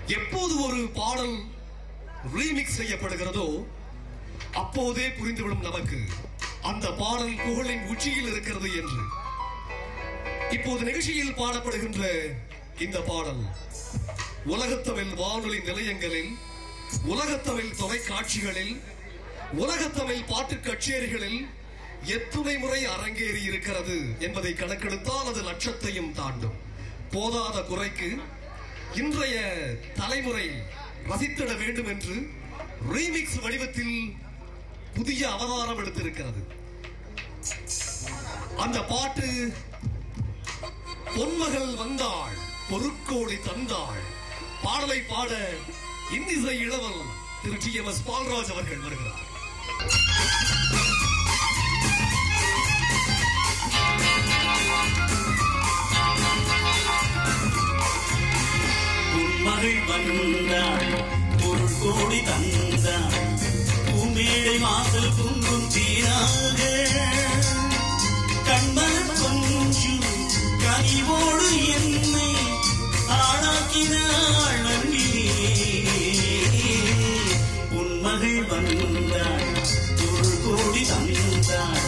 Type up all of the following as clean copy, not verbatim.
எப்போது ஒரு பாடல் ரீமிக்ஸ் செய்யப்படுகிறதோ அப்போதே புரிந்துவிடும் நமக்கு அந்த பாடல் புகழின் உச்சியில் இருக்கிறது என்று. இப்போது நிகழ்ச்சியில் பாடப்படுகின்ற இந்த பாடல் உலகத்தமிழ் வானொலி நிலையங்களில், உலகத்தமிழ் தொலைக்காட்சிகளில், உலகத்தமிழ் பாட்டு கச்சேரிகளில் எத்துணை முறை அரங்கேறி இருக்கிறது என்பதை கணக்கெடுத்தால் அது லட்சத்தையும் தாண்டும். போதாத குறைக்கு இன்றைய தலைமுறை ரசித்திட வேண்டும் என்று ரீமிக்ஸ் வடிவத்தில் புதிய அவதாரம் எடுத்திருக்கிறது. அந்த பாட்டு பொன்மகள் வந்தாள் பொருட்கோடி தந்தாள். பாடலை பாட இன்னிசை இளவல் திரு TMS பால்ராஜ் அவர்கள் வருகிறார். பொன்மகள் வந்தாள் பொருட்கோடி தந்தாள். பூமேடை வாசல் குங்கும் சீராக கண்மன கொஞ்சம் கனிவோடு என்னை ஆளாக்கினாள் நன்றியே. பொன்மகள் வந்தாள் பொருட்கோடி தந்தாள்.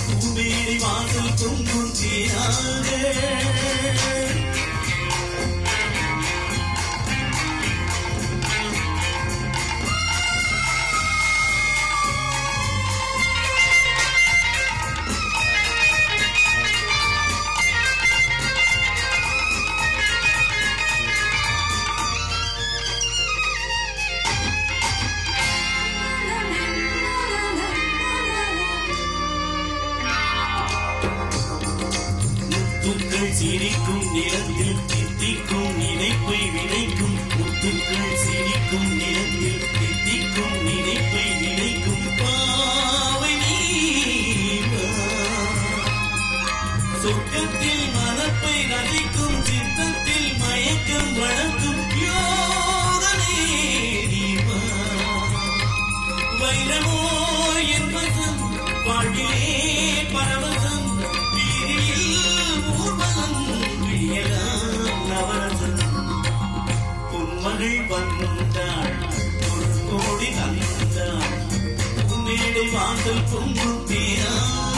பூமேடை வாசல் குங்கும் சீராக சிரிக்கும் நிலத்தில் தித்திக்கும் நினைப்பை விளைக்கும். முத்துக்கள் சிரிக்கும் நிலத்தில் தித்திக்கும் நினைப்பை விளைக்கும். பாவை நீவா சொர்க்கத்தில் மனப்பை ரசிக்கும். சித்தத்தில் மயக்கம் வளர்க்கும் யோகனே நீவா. வைரமோ என் வசம் வாழ்விலே பரவசம். பொன்மகள் வந்தாள் பொருட்கோடி தந்தாள். உன்னேடை வாசல் பொங்கும் தேராக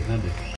நன்றி.